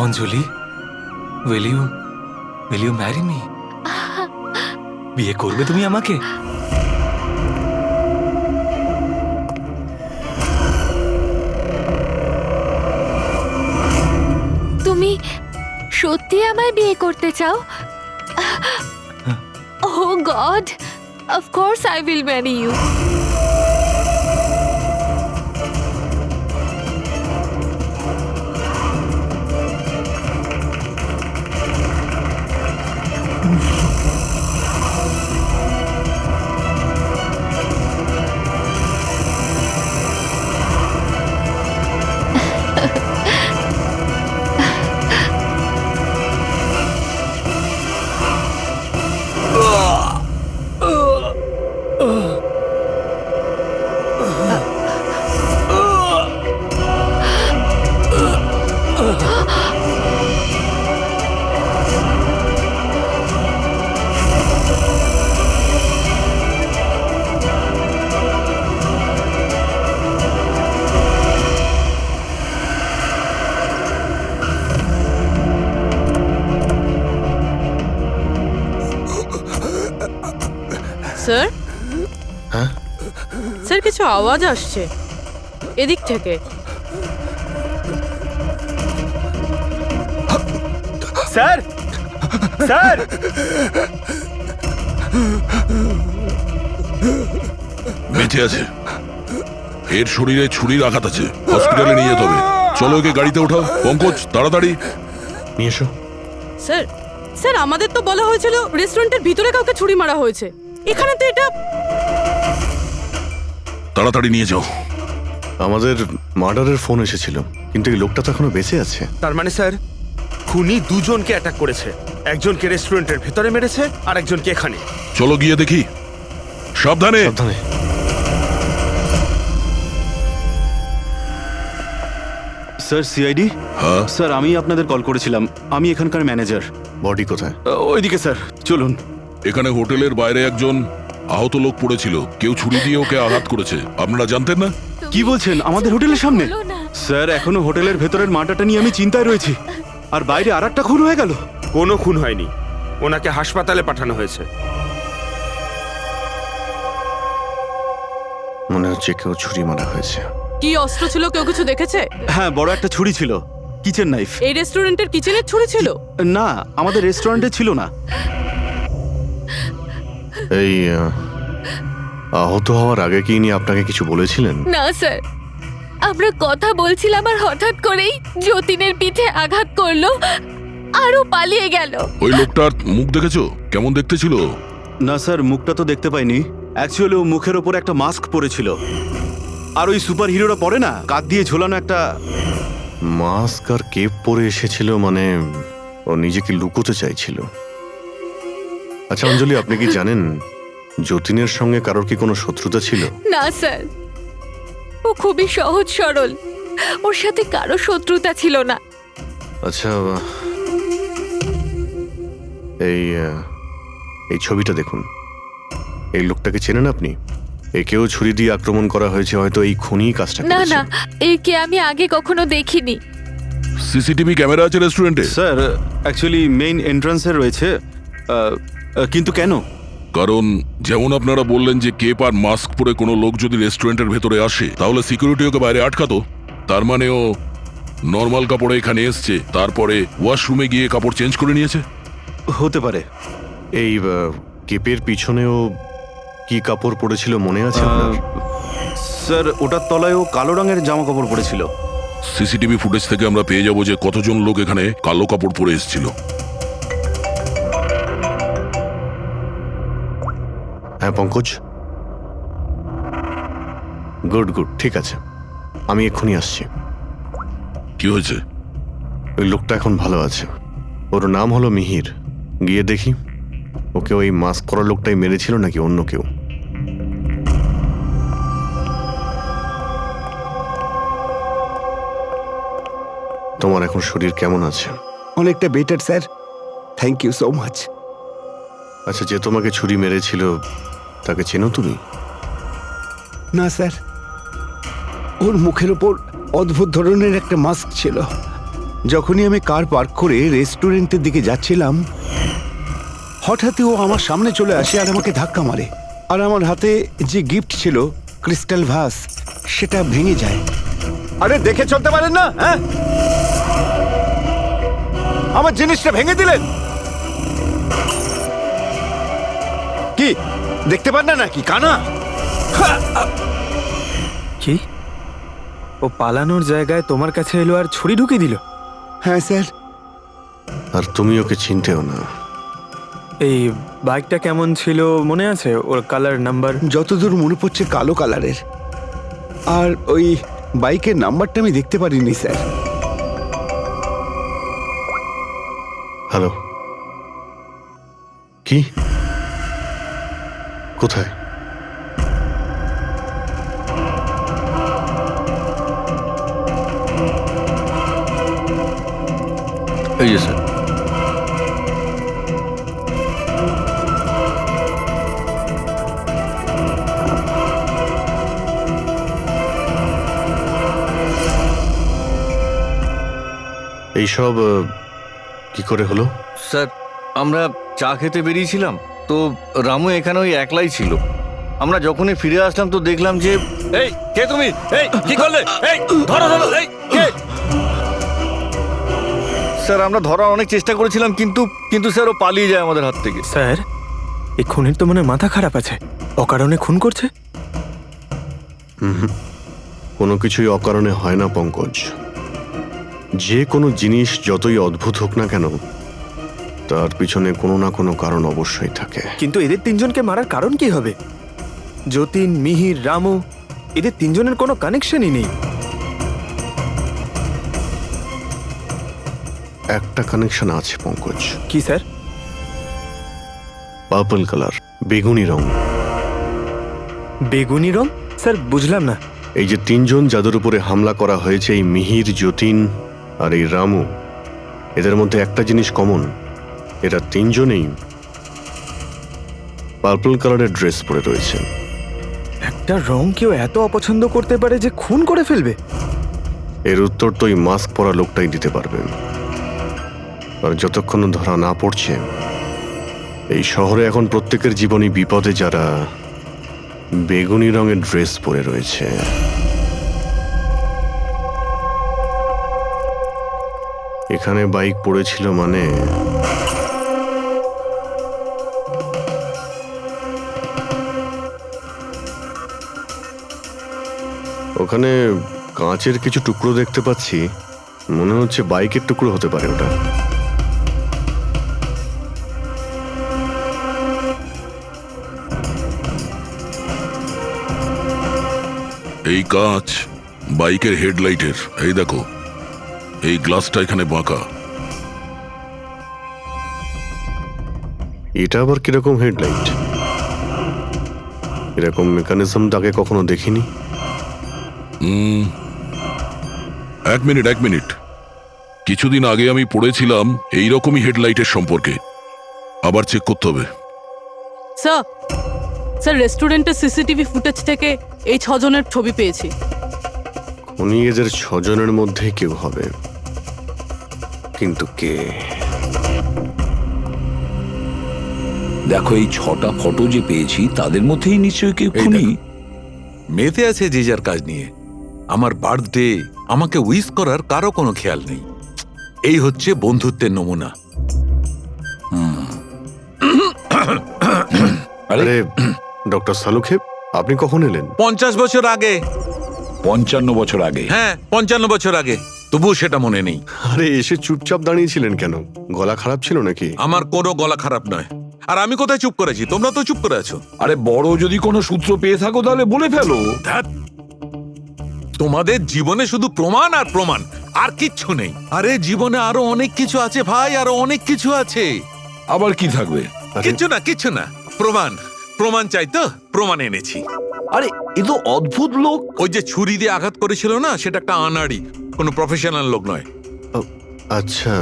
Anjali, will you marry me? বিয়ে করবে তুমি আমাকে? তুমি সত্যি আমায় বিয়ে করতে চাও? Oh God, of course I will marry you. Sir, হ্যাঁ স্যার কিছু আওয়াজ আসছে এদিক থেকে। স্যার, স্যার, বেঁচে আছে। এর শরীরে ছুরির আঘাত আছে, হসপিটালে নিয়ে যেতে হবে। চলো ওকে গাড়িতে ওঠাও। পঙ্কজ, তাড়াতাড়ি নিয়ে এসো। স্যার, স্যার আমাদের তো বলা হয়েছিল রেস্টুরেন্টের ভিতরে কাউকে ছুরি মারা হয়েছে, এখানে তো এটা। তাড়াতাড়ি নিয়ে যাও। আমাদের মার্ডারের ফোন এসেছিল, কিন্তু এই লোকটা তো এখনো বেঁচে আছে। তার মানে স্যার খুনি দুজনকে অ্যাটাক করেছে, একজনকে রেস্টুরেন্টের ভেতরে মেরেছে আর একজনকে এখানে। চলো গিয়ে দেখি। সাবধানে। সাবধানে। Sir, CID. হ্যাঁ, স্যার, আমি আপনাদের কল করেছিলাম। আমি এখানকার ম্যানেজার। বডি কোথায়? ওইদিকে স্যার, চলুন। এখানে হোটেলের বাইরে একজন আহত লোক পড়েছিল, কেউ ছুরি দিয়ে ওকে আঘাত করেছে। আপনারা জানতেন না? কি বলছেন? আমাদের হোটেলের সামনে? বলো না। স্যার, এখনো হোটেলের ভেতরের মাটাটা নিয়ে আমি চিন্তায় রয়েছি। আর বাইরে আর একটা খুন হয়ে গেল। কোনো খুন হয়নি, ওনাকে হাসপাতালে পাঠানো হয়েছে। মনে হচ্ছে কেউ ছুরি মারা হয়েছে। কি অস্ত্র ছিল, কেউ কিছু দেখেছে? হ্যাঁ, বড় একটা ছুরি ছিল, কিচেন নাইফ। এই রেস্টুরেন্টের কিচেনের ছুরি ছিল? না, আমাদের রেস্টুরেন্টে ছিল না। এই আহত হওয়ার আগে কি ইনি আপনাকে কিছু বলেছিলেন? না স্যার, আমরা কথা বলছিলাম আর হঠাৎ করেই যতীনের পিঠে আঘাত করলো আরও পালিয়ে গেল। ওই লোকটার মুখ দেখেছো? কেমন দেখতে ছিল? না স্যার, মুখটা তো দেখতে পাইনি। অ্যাকচুয়ালি ও মুখের ওপর একটা মাস্ক পরেছিল। আর ওই সুপার হিরোরা পরে না, কাঁধ দিয়ে ঝোলানো একটা। মাস্ক আর কেপ পরে এসেছিল, মানে ও নিজেকে লুকোতে চাইছিল। আচ্ছা অঞ্জলি, আপনি কি জানেন যতীনের সঙ্গে কারোর কি কোনো শত্রুতা ছিল? না স্যার, ও খুবই সহজ সরল, ওর সাথে কারো শত্রুতা ছিল না। আচ্ছা, এই ছবিটা দেখুন। এই লোকটাকে চেনেন আপনি? একেও ছুরি দিয়ে আক্রমণ করা হয়েছে, হয়তো এই খুনি কাজটা না করেছে। না, একে আমি আগে কখনো দেখিনি। সিসিটিভি ক্যামেরা আছে রেস্টুরেন্টে? স্যার, অ্যাকচুয়ালি মেইন এন্ট্রান্সে রয়েছে। কিন্তু কেন? কারণ যেমন আপনারা বললেন যে কেপ আর মাস্ক পরে কোনো লোক যদি রেস্টুরেন্টের ভেতরে আসে, তাহলে সিকিউরিটি ওকে বাইরে আটকাতো। তার মানে ও নর্মাল কাপড়ে এখানে এসছে, তারপরে ওয়াশরুমে গিয়ে কাপড় চেঞ্জ করে নিয়েছে। হতে পারে। এই কেপের পিছনেও কি কাপড় পরেছিল মনে আছে আপনার? স্যার, ওটার তলায় ও কালো রঙের জামা কাপড় পরেছিল। সিসিটিভি ফুটেজ থেকে আমরা পেয়ে যাবো যে কতজন লোক এখানে কালো কাপড় পরে এসেছিল। হ্যাঁ পঙ্কজ, গুড গুড, ঠিক আছে, আমি এক্ষুনি আসছি। কি হয়েছে? ওই লোকটা এখন ভালো আছে, ওর নাম হলো মিহির। গিয়ে দেখি ওকে ওই মাস্ক পরা লোকটাই মেরেছিল নাকি অন্য কেউ। তোমার এখন শরীর কেমন আছে? অনেকটা better sir, thank you so much. আচ্ছা, যে তোমাকে ছুরি মেরেছিল তাকে চেনো তুমি? না স্যার, ওর মুখের ওপর অদ্ভুত ধরনের একটা মাস্ক ছিল, যখনই আমি কার পার্ক করে রেস্টুরেন্টের দিকে যাচ্ছিলাম হঠাৎই ও আমার সামনে চলে আসে আর আমাকে ধাক্কা মারে আর আমার হাতে যে গিফট ছিল ক্রিস্টাল ভাস সেটা ভেঙে যায়। আরে দেখে চলতে পারেন না, হ্যাঁ? আমার জিনিসটা ভেঙে দিলেন। কি দেখতে পান না নাকি কানা? কি ও পালানোর জায়গায় তোমার কাছে এলো আর ছুরি ঢুকিয়ে দিল? হ্যাঁ স্যার। আর তুমি ওকে চিনতেও না। এই বাইকটা কেমন ছিল মনে আছে? ওর কালার, নাম্বার? যতদূর মনে পড়ছে কালো কালারের, আর ওই বাইকের নাম্বারটা আমি দেখতে পারিনি স্যার। হ্যালো, কি কোথায়? এই যে স্যার। এইসব কি করে হলো? স্যার, আমরা চা খেতে বেরিয়েছিলাম, তো রামু এখানে ওই একলাই ছিল। আমরা যখনই ফিরে আসলাম তো দেখলাম যে এই কে তুমি, এই কি করলে, এই ধরো ধরো, এই কে? স্যার আমরা ধরার অনেক চেষ্টা করেছিলাম, কিন্তু স্যার ও পালিয়ে যায় আমাদের হাত থেকে। স্যার, এই খুনের তো মনে হয় মাথা খারাপ আছে, অকারণে খুন করছে। কোনো কিছুই অকারণে হয় না পঙ্কজ। যে কোনো জিনিস যতই অদ্ভুত হোক না কেন, তার পিছনে কোনো না কোনো কারণ অবশ্যই থাকে। কিন্তু এদের তিনজনকে মারার কারণ কি হবে? যতীন, মিহির, রামু, এদের তিনজনের কোনো কানেকশনই নেই। একটা কানেকশন আছে পঙ্কজ। কি স্যার? পার্পল কালার, বেগুনি রং। বেগুনি রং? স্যার বুঝলাম না। এই যে তিনজন যাদের উপরে হামলা করা হয়েছে, এই মিহির, যতীন আর এই রামু, এদের মধ্যে একটা জিনিস কমন, এরা তিনজনেই পার্পল কালারের ড্রেস পরে রয়েছে। একটা রং কেউ এত অপছন্দ করতে পারে যে খুন করে ফেলবে? এর উত্তর তো এই মাস্ক পরা লোকটাই দিতে পারবে। আর যতক্ষণ ধরা না পড়ছে, এই শহরে এখন প্রত্যেকের জীবনই বিপদে যারা বেগুনি রঙের ড্রেস পরে রয়েছে। এখানে বাইক পড়েছিল মানে ওখানে কাঁচের কিছু টুকরো দেখতে পাচ্ছি, মনে হচ্ছে বাইকের টুকরো হতে পারে ওটা। এই কাঁচ বাইকের হেডলাইটের। এই দেখো, এই গ্লাসটা এখানে বাঁকা। এটা আবার কিরকম হেডলাইট? এরকম মেকানিজম আগে কখনো দেখিনি। এক মিনিট। কিছুদিন আগে আমি পড়েছিলাম এইরকমই হেডলাইটের সম্পর্কে। আবার চেক করতে হবে। স্যার রেস্টুরেন্টের সিসিটিভি ফুটেজ থেকে এই 6 জনের ছবি পেয়েছি। উনি এদের 6 জনের মধ্যে কেউ হবে, কিন্তু কে? দেখো, এই 6টা ফটো যে পেয়েছি তাদের মধ্যেই নিশ্চয়ই কেউ খুনি। মেতে আছে যে যার কাজ নিয়ে। আমার বার্থডে, আমাকে উইশ করার কারো কোনো খেয়াল নেই। এই হচ্ছে বন্ধুত্বের নমুনা। আরে ডক্টর সালুখে, আপনি কখন এলেন? 50 বছর আগে। 55 বছর আগে? হ্যাঁ, 55 বছর আগে। তবুও সেটা মনে নেই। আরে এসে চুপচাপ দাঁড়িয়েছিলেন কেন? গলা খারাপ ছিল নাকি? আমার কোনো গলা খারাপ নয়। আর আমি কোথায় চুপ করেছি? তোমরা তো চুপ করে আছো। আরে বড় যদি কোনো সূত্র পেয়ে থাকো তাহলে বলে ফেলো। ধ্যাৎ, তোমাদের জীবনে শুধু প্রমাণ আর প্রমাণ, আর কিচ্ছু নেই। আরে জীবনে আরো অনেক কিছু আছে ভাই, আরো অনেক কিছু আছে। আবার কি থাকবে? কিচ্ছু না। প্রমাণ চাই তো, প্রমাণ এনেছি। আরে এ তো অদ্ভুত লোক। ওই যে ছুরি দিয়ে আঘাত করেছিল না, সেটা একটা আনাড়ি, কোনো প্রফেশনাল লোক নয়। আচ্ছা,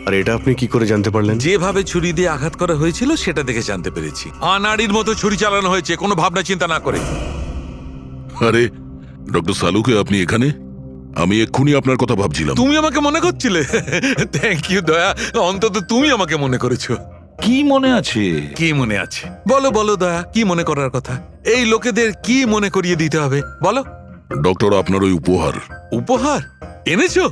আর এটা আপনি কি করে জানতে পারলেন? যেভাবে ছুরি দিয়ে আঘাত করা হয়েছিল সেটা দেখে জানতে পেরেছি। আনাড়ির মতো ছুরি চালানো হয়েছে, কোনো ভাবনা চিন্তা না করে। আরে ডক্টর সালুকে, আপনি এখানে? আমি এক্ষুনি আপনার কথা ভাবছিলাম। তুমি আমাকে মনে করছিলে? থ্যাংক ইউ দয়া, অন্তত তুমি আমাকে মনে করেছো। কি মনে আছে? কি মনে আছে? বলো বলো দয়া, কি মনে করার কথা? এই লোকেদের কি মনে করিয়ে দিতে হবে বলো। ডক্টর, আপনার ওই উপহার। উপহার এনেছো?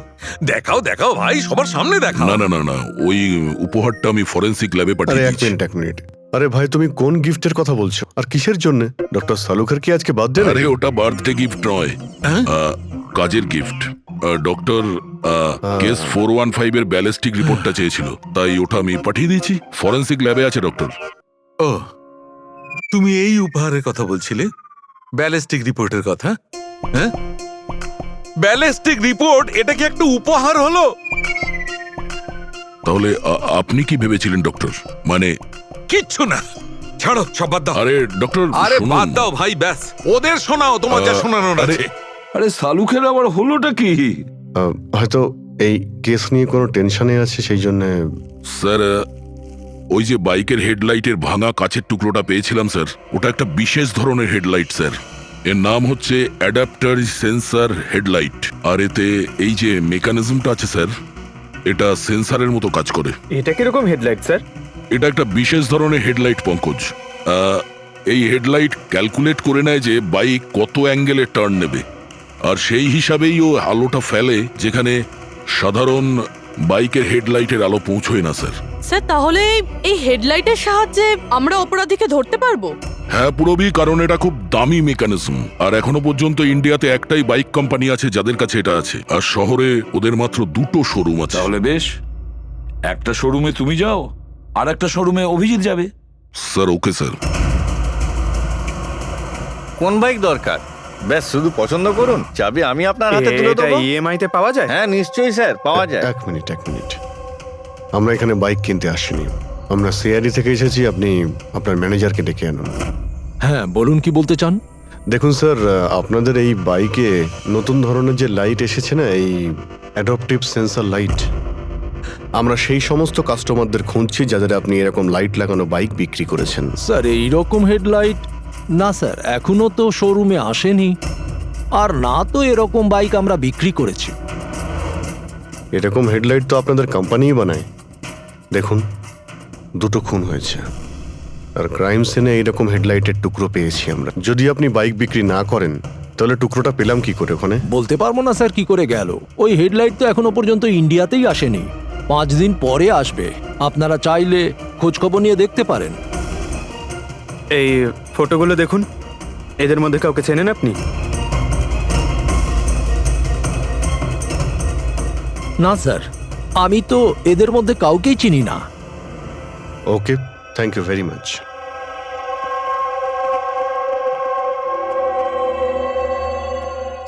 দেখাও দেখাও ভাই, সবার সামনে দেখাও। না না না না, ওই উপহারটা আমি ফরেন্সিক ল্যাবে আরে পাঠিয়ে এক দিয়েছি। মিনিট এক মিনিট, আরে ভাই তুমি কোন গিফটের কথা বলছো আর কিসের জন্য? ডক্টর সালুখার কি আজকে বার্থডে? আরে ওটা বার্থডে গিফট নয়, হ্যাঁ? কাজের গিফট। ডক্টর কেস 415 এর ব্যালিস্টিক রিপোর্টটা চেয়েছিল, তাই ওটা আমি পাঠিয়ে দিয়েছি। ফরেন্সিক ল্যাবে আছে ডক্টর। ও, তুমি এই উপহারের কথা বলছিলে? ব্যালিস্টিক রিপোর্টের কথা? হ্যাঁ, ব্যালিস্টিক রিপোর্ট, এটা কি একটা উপহার হলো? তাহলে আপনি কি ভেবেছিলেন ডক্টর? মানে কিচ্ছু না, ছাড়ো সব বাদ দাও। আরে ডক্টর, আরে শুনুন। বাদ দাও ভাই, ব্যাস ওদের শোনাও তোমার যা শোনানোর আরে, আছে। আরে সালুখের আবার হলোটা কি? হয়তো এই কেস নিয়ে কোনো টেনশনে আছে সেই জন্য। স্যার, ওই যে বাইকের হেডলাইটের ভাঙা কাচের টুকরোটা পেয়েছিলাম স্যার, ওটা একটা বিশেষ ধরনের হেডলাইট স্যার। এর নাম হচ্ছে অ্যাডাপ্টার সেন্সর হেডলাইট। আর এতে এই যে মেকানিজমটা আছে স্যার, এটা সেন্সরের মতো কাজ করে। এটা কিরকম হেডলাইট স্যার? এটা একটা বিশেষ ধরনের হেডলাইট পঙ্কজ। এই হেডলাইট ক্যালকুলেট করে নেয় যে বাইক কত অ্যাঙ্গেলে টার্ন নেবে, আর সেই হিসাবেই ও আলোটা ফেলে যেখানে সাধারণ বাইকের হেডলাইটের আলো পৌঁছয় না স্যার। স্যার তাহলে এই হেডলাইটের সাহায্যে আমরা অপরাধীকে ধরতে পারবো? হ্যাঁ পুরোবি, কারণ এটা খুব দামি মেকানিজম। আর এখনো পর্যন্ত ইন্ডিয়াতে একটাই বাইক কোম্পানি আছে যাদের কাছে এটা আছে, আর শহরে ওদের মাত্র 2টো শোরুম আছে। তাহলে বেশ, একটা শোরুমে তুমি যাও আর একটা শোরুমে অভিজিৎ যাবে। Sir okay sir. কোন বাইক দরকার? ব্যাস শুধু পছন্দ করুন, চাবি আমি আপনার হাতে তুলে এটা দেবো। ইএমআই তে পাওয়া যায়? হ্যাঁ নিশ্চয়ই স্যার, পাওয়া যায়। এক মিনিট এক মিনিট, আমরা এখানে বাইক কিনতে আসিনি, আমরা সিআইডি থেকে এসেছি। আপনি আপনার ম্যানেজারকে ডেকে আনুন। হ্যাঁ বলুন, কি বলতে চান? দেখুন স্যার, আপনাদের এই বাইকে নতুন ধরনের যে লাইট এসেছে না, এই অ্যাডাপটিভ সেন্সর লাইট, আমরা সেই সমস্ত কাস্টমারদের খুঁজছি যাদের আপনি এরকম লাইট লাগানো বাইক বিক্রি করেছেন। স্যার এইরকম হেডলাইট না স্যার, এখনো তো শোরুমে আসেনি, আর না তো এরকম বাইক আমরা বিক্রি করেছি। এরকম হেডলাইট তো আপনাদের কোম্পানিই বানায়। দেখুন, 2টো খুন হয়েছে, আর ক্রাইম সিনে এইরকম হেডলাইটের টুকরো পেয়েছি আমরা। যদি আপনি বাইক বিক্রি না করেন তাহলে টুকরোটা পেলাম কি করে ওখানে? বলতে পারবো না স্যার কি করে গেল। ওই হেডলাইট তো এখনো পর্যন্ত ইন্ডিয়াতেই আসেনি, 5 দিন পরে আসবে। আপনারা চাইলে খোঁজ খবর নিয়ে দেখতে পারেন। এই ফটোগুলো দেখুন, এদের মধ্যে কাউকে চেনেন আপনি? না স্যার, আমি তো এদের মধ্যে কাউকেই চিনি না। Okay, thank you very much.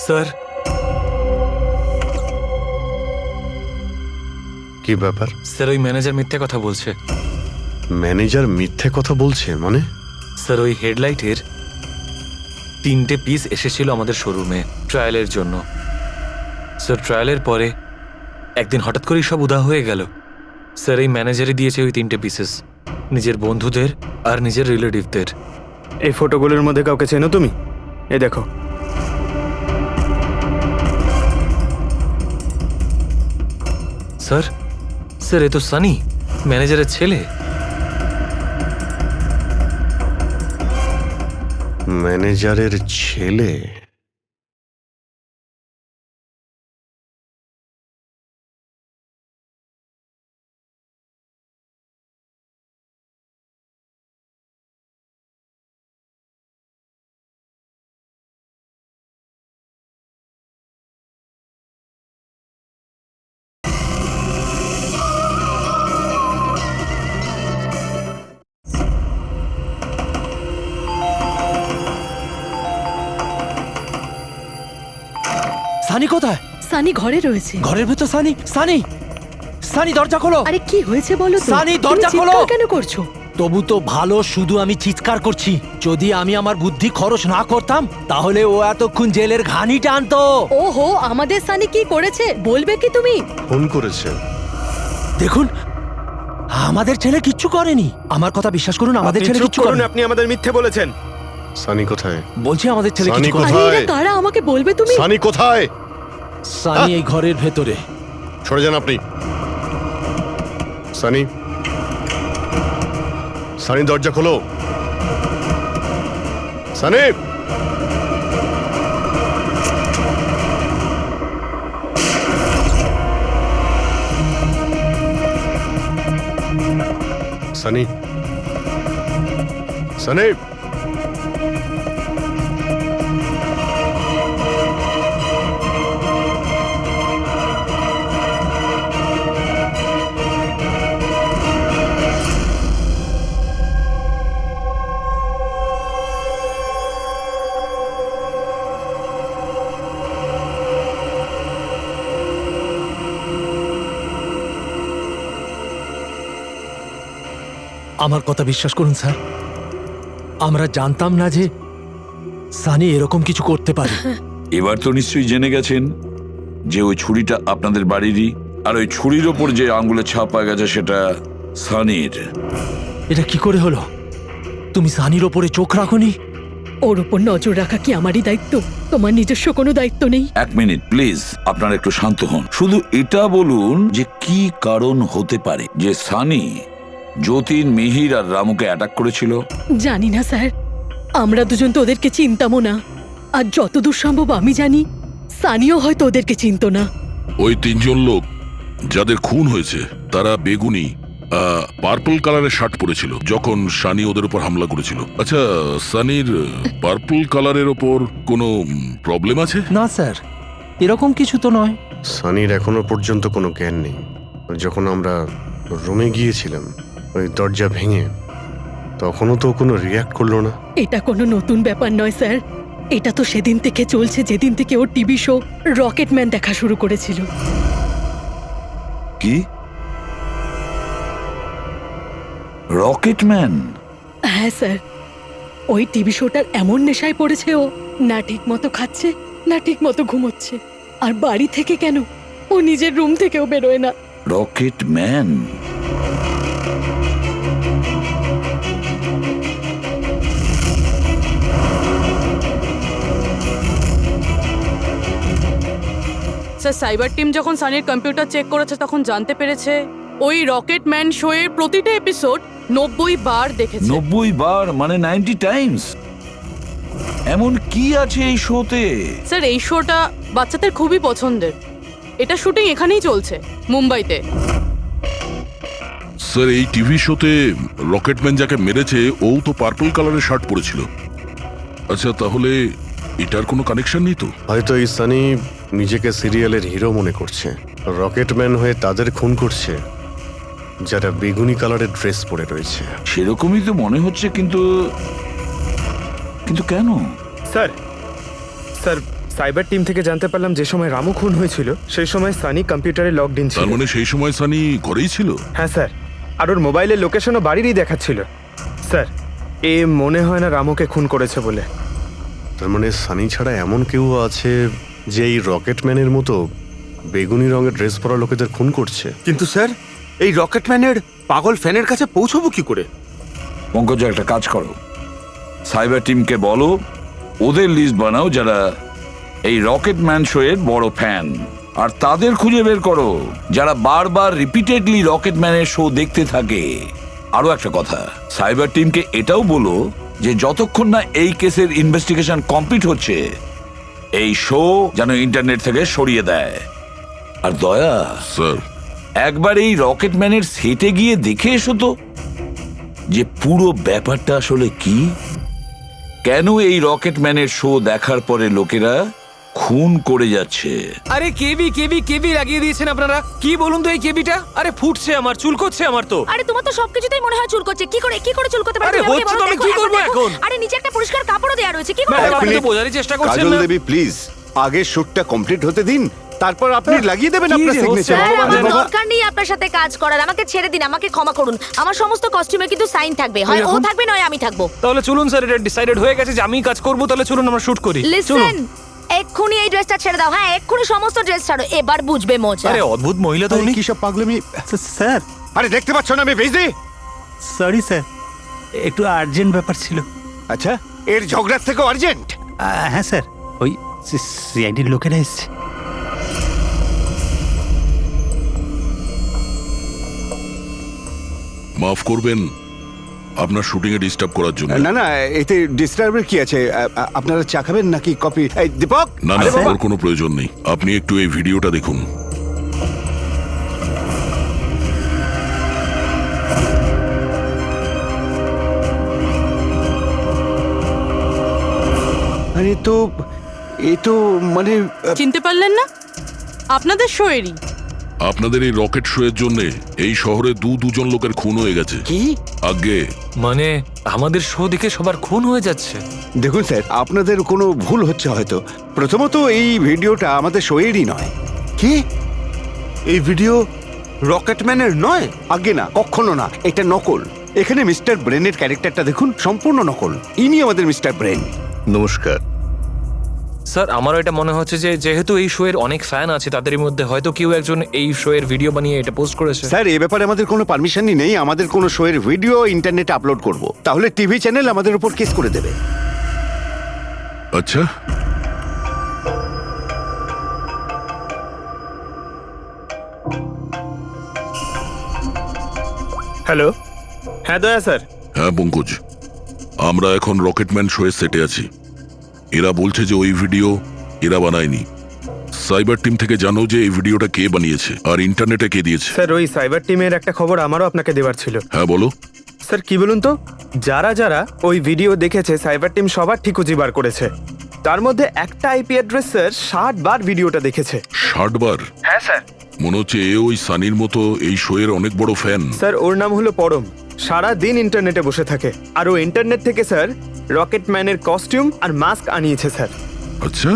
Sir, কি ব্যাপার? স্যার ওই ম্যানেজার মিথ্যে কথা বলছে। ম্যানেজার মিথ্যে কথা বলছে মানে? স্যার ওই হেডলাইটের 3টে পিস এসেছিল আমাদের শোরুমে ট্রায়ালের জন্য। স্যার ট্রায়ালের পরে একদিন হঠাৎ করেই সব উধাও হয়ে গেল। স্যার এই ম্যানেজারই দিয়েছে ওই 3টে পিসেস, নিজের বন্ধুদের আর নিজের রিলেটিভদের। এই ফটোগুলোর মধ্যে কাউকে চেনো তুমি? এই দেখো। স্যার, স্যার এ তো সানি, ম্যানেজারের ছেলে। ম্যানেজারের ছেলে? সানি কোথায়? সানি ঘরে রয়েছে। ঘরের ভেতর সানি? সানি, সানি দরজা খোলো। আরে কি হয়েছে বলো তো? সানি, তুমি দরজা খোলো। চিৎকার কেন করছো? তবু তো ভালো, শুধু আমি চিৎকার করছি। যদি আমি আমার বুদ্ধি খরচ না করতাম তাহলে ও এতক্ষণ জেলের ঘানি টানতো। ওহো, আমাদের সানি কি করেছে বলবে কি তুমি? ফোন করেছে। দেখুন, আমাদের ছেলে কিচ্ছু করেনি। আমার কথা বিশ্বাস করুন, আমাদের ছেলে কিচ্ছু করেনি। আপনি আমাদের মিথ্যে বলেছেন। সানি কোথায়? বলছি আমাদের ছেলে সানি কিচ্ছু করেনি। কোথায়? আরে এরা কারা আমাকে বলবে তুমি? সানি কোথায়? সানি এই ঘরের ভেতরে। সরে যান আপনি। সানি, সানি দরজা খোলো। সানি, সানি, সানি। আমার কথা বিশ্বাস করুন স্যার, আমরা জানতাম না যে সানি এরকম কিছু করতে পারে। এবার তো নিশ্চয়ই জেনে গেছেন যে ওই ছুরিটা আপনাদের বাড়িরই, আর ওই ছুরির ওপর যে আঙ্গুলের ছাপ পাওয়া গেছে সেটা সানির। এটা কি করে হলো? তুমি সানির ওপরে চোখ রাখোনি? ওর উপর নজর রাখা কি আমারই দায়িত্ব? তোমার নিজস্ব কোনো দায়িত্ব নেই? এক মিনিট প্লিজ, আপনারা একটু শান্ত হন। শুধু এটা বলুন যে কি কারণ হতে পারে যে সানি যতীন, মিহির আর রামুকে অ্যাটাক করেছিল। জানি না স্যার, আমরা দুজন তো ওদেরকে চিনতামও না। আর যতদূর সম্ভব আমি জানি সানিও হয়তো ওদেরকে চিনতো না। ওই তিনজন লোক যাদের খুন হয়েছে তারা বেগুনি পার্পল কালারের শার্ট পরেছিল যখন সানি ওদের উপর হামলা করেছিল। আচ্ছা, সানির পার্পল কালারের ওপর কোনো প্রবলেম আছে? না স্যার, এরকম কিছু তো নয়। সানির এখনো পর্যন্ত কোনো জ্ঞান নেই। যখন আমরা রুমে গিয়েছিলাম ওই দরজা ভেঙে, তখনও তো কোনো রিয়াক্ট করলো না। এটা কোনো নতুন ব্যাপার নয় স্যার, এটা তো সেদিন থেকে চলছে যেদিন থেকে ওর টিভি শো রকেটম্যান দেখা শুরু করেছিল। কি? রকেটম্যান? হ্যাঁ স্যার, ওই টিভি শোটার এমন নেশায় পড়েছে ও, না ঠিক মতো খাচ্ছে না ঠিক মতো ঘুমোচ্ছে। আর বাড়ি থেকে কেন, ও নিজের রুম থেকেও বেরোয় না। রকেটম্যান? স্যার, সাইবার টিম যখন সানির কম্পিউটার চেক করেছে তখন জানতে পেরেছে ওই রকেটম্যান শো এর প্রতিটা এপিসোড 90 বার দেখেছে। 90 বার মানে 90 টাইমস? এমন কি আছে এই শোতে? স্যার, এই শোটা বাচ্চাদের খুবই পছন্দের। এটা শুটিং এখানেই চলছে, মুম্বাইতে। স্যার, এই টিভি শোতে রকেটম্যান যাকে মেরেছে ও তো পার্পল কালারের শার্ট পরেছিল। আচ্ছা, তাহলে এটার কোনো কানেকশন নেই তো? হয়তো এই সানি নিজেকে সিরিয়ালের হিরো মনে করছে, রকেটম্যান হয়ে তাদের খুন করছে যারা বেগুনি কালারের ড্রেস পরে রয়েছে। সেরকমই তো মনে হচ্ছে, কিন্তু কিন্তু কেন? স্যার, সাইবার টিম থেকে জানতে পারলাম যে সময় রামু খুন হয়েছিল সেই সময় সানি কম্পিউটারে লগড ইন ছিল। তার মানে সেই সময় সানি ঘরেই ছিল? হ্যাঁ স্যার, আর ওর মোবাইলের লোকেশনও বাড়িরই দেখাচ্ছিল। স্যার, এ মনে হয় না রামুকে খুন করেছে বলে। তার মানে সানি ছাড়া এমন কেউ আছে যে এই রকেটম্যানের মতো বেগুনি রঙের ড্রেস পরা লোকেদের খুন করছে। কিন্তু স্যার, এই রকেটম্যানের পাগল ফ্যানের কাছে পৌঁছবো কি করে? পঙ্কজ, একটা কাজ করো, সাইবার টিমকে বলো ওদের লিস্ট বানাও যারা এই রকেটম্যান শো এর বড় ফ্যান, আর তাদের খুঁজে বের করো যারা বারবার রিপিটেডলি রকেটম্যানের শো দেখতে থাকে। আরো একটা কথা, সাইবার টিমকে এটাও বলো যে যতক্ষণ না এই কেসের ইনভেস্টিগেশন কমপ্লিট হচ্ছে এই শো যেন ইন্টারনেট থেকে সরিয়ে দেয়। আর দয়া স্যার, একবার এই রকেটম্যানের সেটে গিয়ে দেখে এসো তো যে পুরো ব্যাপারটা আসলে কি, কেন এই রকেটম্যানের শো দেখার পরে লোকেরা খুন করে যাচ্ছে। আরে কেবি লাগিয়ে দিয়েছেন আপনারা। কি বলুন তো এই কেবিটা? আরে ফুটছে আমার, চুলকোচ্ছে আমার তো। আরে তোমার তো সবকিছুতেই মনে হয় চুল করছে। কি করে চুল করতে পারে? আরে হচ্ছে তো, আমি কি করবো এখন? আরে নিচে একটা পরিষ্কার কাপড়ও দেয়া রয়েছে, কি করে? আপনি তো বোঝারই চেষ্টা করছেন কাজল না। দেবী প্লিজ, আগে শুটটা কমপ্লিট হতে দিন, তারপর আপনি লাগিয়ে দেবেন আপনার যে হচ্ছে? সিগনেচার। আমার দরকার নেই আপনার সাথে কাজ করার, আমাকে ছেড়ে দিন, আমাকে ক্ষমা করুন। আমার সমস্ত কস্টিউমে কিন্তু সাইন থাকবে, হয় ও থাকবে নয় আমি থাকবো। তাহলে চলুন স্যার, এটা ডিসাইডেড হয়ে গেছে যে আমিই কাজ করবো। তাহলে চলুন আমরা শুট করি। লিসেন, এক্ষুনি এই ড্রেসটা ছেড়ে দাও। হ্যাঁ, এক্ষুনি সমস্ত ড্রেস ছাড়ো, এবার বুঝবে মজা। আরে অদ্ভুত মহিলা তো উনি। কি সব পাগলামি স্যার, আরে দেখতে পাচ্ছ না আমি বিজি? সরি স্যার, একটু আর্জেন্ট ব্যাপার ছিল। আচ্ছা, এর ঝগড়ার থেকেও আর্জেন্ট? হ্যাঁ স্যার, ওই সিআইডির লোকেরা এসছে। মাফ করবেন আপনার শুটিং এ ডিস্টার্ব করার জন্য। না না, এতে ডিস্টার্বের কি আছে? আপনারা চা খাবেন নাকি কফি? এই দীপক, না না, ওর কোনো প্রয়োজন নেই। আপনি একটু এই ভিডিওটা দেখুন। আরে তো এ তো মানে চিনতে পারলেন না? আপনাদের শোয়েরই। আপনাদের এই রকেট শো এর জন্য এই শহরে দুজন লোকের খুন হয়ে গেছে। কি? আগে মানে আমাদের শো দেখে সবার খুন হয়ে যাচ্ছে। দেখুন স্যার, আপনাদের কোনো ভুল হচ্ছে হয়তো। প্রথমত এই ভিডিওটা আমাদের শোয়েরই নয়। কি? এই ভিডিও রকেটম্যানের নয়? আগে না, কখনো না, এটা নকল। এখানে মিস্টার ব্রেনের ক্যারেক্টারটা দেখুন, সম্পূর্ণ নকল। ইনি আমাদের মিস্টার ব্রেন। নমস্কার স্যার, আমারও এটা মনে হচ্ছে যে যেহেতু এই শো এর অনেক ফ্যান আছে, তাদের মধ্যে হয়তো কেউ একজন এই শো এর ভিডিও বানিয়ে এটা পোস্ট করেছে। স্যার, এ ব্যাপারে আমাদের কোনো পারমিশনই নেই। আমাদের কোনো শোয়ের ভিডিও ইন্টারনেটে আপলোড করব, তাহলে টিভি চ্যানেল আমাদের উপর কেস করে দেবে। আচ্ছা, হ্যালো, হ্যাঁ দয়া স্যার। হ্যাঁ পঙ্কজ, আমরা এখন রকেটম্যান শো এর সেটে আছি। এরা বলছে যে ওই ভিডিও এরা বানায়নি। সাইবার টিম থেকে জানো যে এই ভিডিওটা কে বানিয়েছে আর ইন্টারনেটে কে দিয়েছে? স্যার, ওই সাইবার টিমের একটা খবর আমারও আপনাকে দেওয়ার ছিল। হ্যাঁ বলো। স্যার, কি বলুন তো, যারা যারা ওই ভিডিও দেখেছে সাইবার টিম সবার ঠিক খুঁজে বার করেছে। তার মধ্যে একটা আইপি অ্যাড্রেস স্যার 60 বার ভিডিওটা দেখেছে। 60 বার? হ্যাঁ স্যার। মনে হচ্ছে এ ওই সানির মতো এই শো এর অনেক বড় ফ্যান। স্যার, ওর নাম হলো পরম। সারা দিন ইন্টারনেটে বসে থাকে। আর ও ইন্টারনেট থেকে স্যার রকেটম্যানের কস্টিউম আর মাস্ক আনিয়েছে স্যার। আচ্ছা।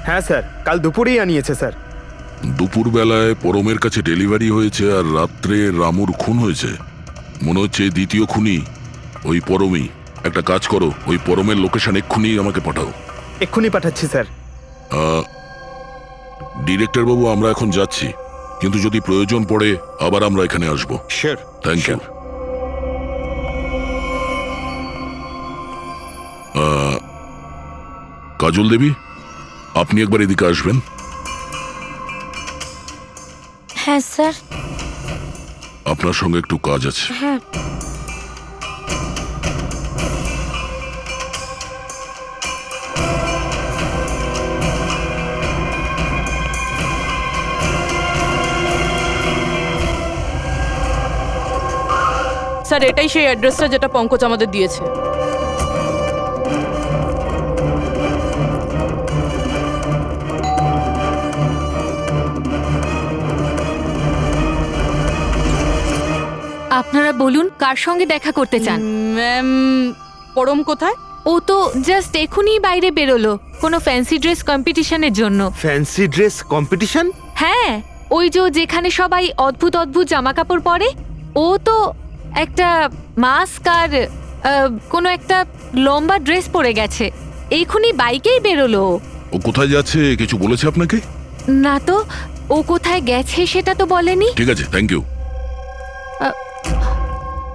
হ্যাঁ স্যার, কাল দুপুরেই আনিয়েছে স্যার। দুপুর বেলায় পরমের কাছে ডেলিভারি হয়েছে আর রাত্রে রামুর খুন হয়েছে। মনে হচ্ছে দ্বিতীয় খুনি ওই পরমই। একটা কাজ করো, ওই পরমের লোকেশন এক্ষুনি আমাকে পাঠাও। এক্ষুনি পাঠাচ্ছি স্যার। ডিরেক্টর বাবু, আমরা এখন যাচ্ছি, কিন্তু যদি প্রয়োজন পড়ে আবার আমরা এখানে আসবো। Sure. Thank you. Kajal Devi, আপনি একবার এদিকে আসবেন। হ্যাঁ স্যার। আপনার সঙ্গে একটু কাজ আছে। হ্যাঁ। স্যার, এটাই সেই অ্যাড্রেসটা যেটা পঙ্কজ আমাদের দিয়েছে। আপনারা বলুন কার সঙ্গে দেখা করতে চান? ম্যাম, পরম কোথায়? ও তো জাস্ট এখনই বাইরে বেরোলো কোনো ফ্যান্সি ড্রেস কম্পিটিশনের জন্য। Fancy dress competition? হ্যাঁ, ওই যেখানে সবাই অদ্ভুত অদ্ভুত জামা কাপড় পরে, ও তো একটা মাস্ক আর কোনো একটা লম্বা ড্রেস পরে গেছে। এখনই বাইকেই বেরোলো। ও কোথায় যাচ্ছে কিছু বলেছে আপনাকে? না তো, ও কোথায় গেছে সেটা তো বলেনি। ঠিক আছে, থ্যাংক ইউ।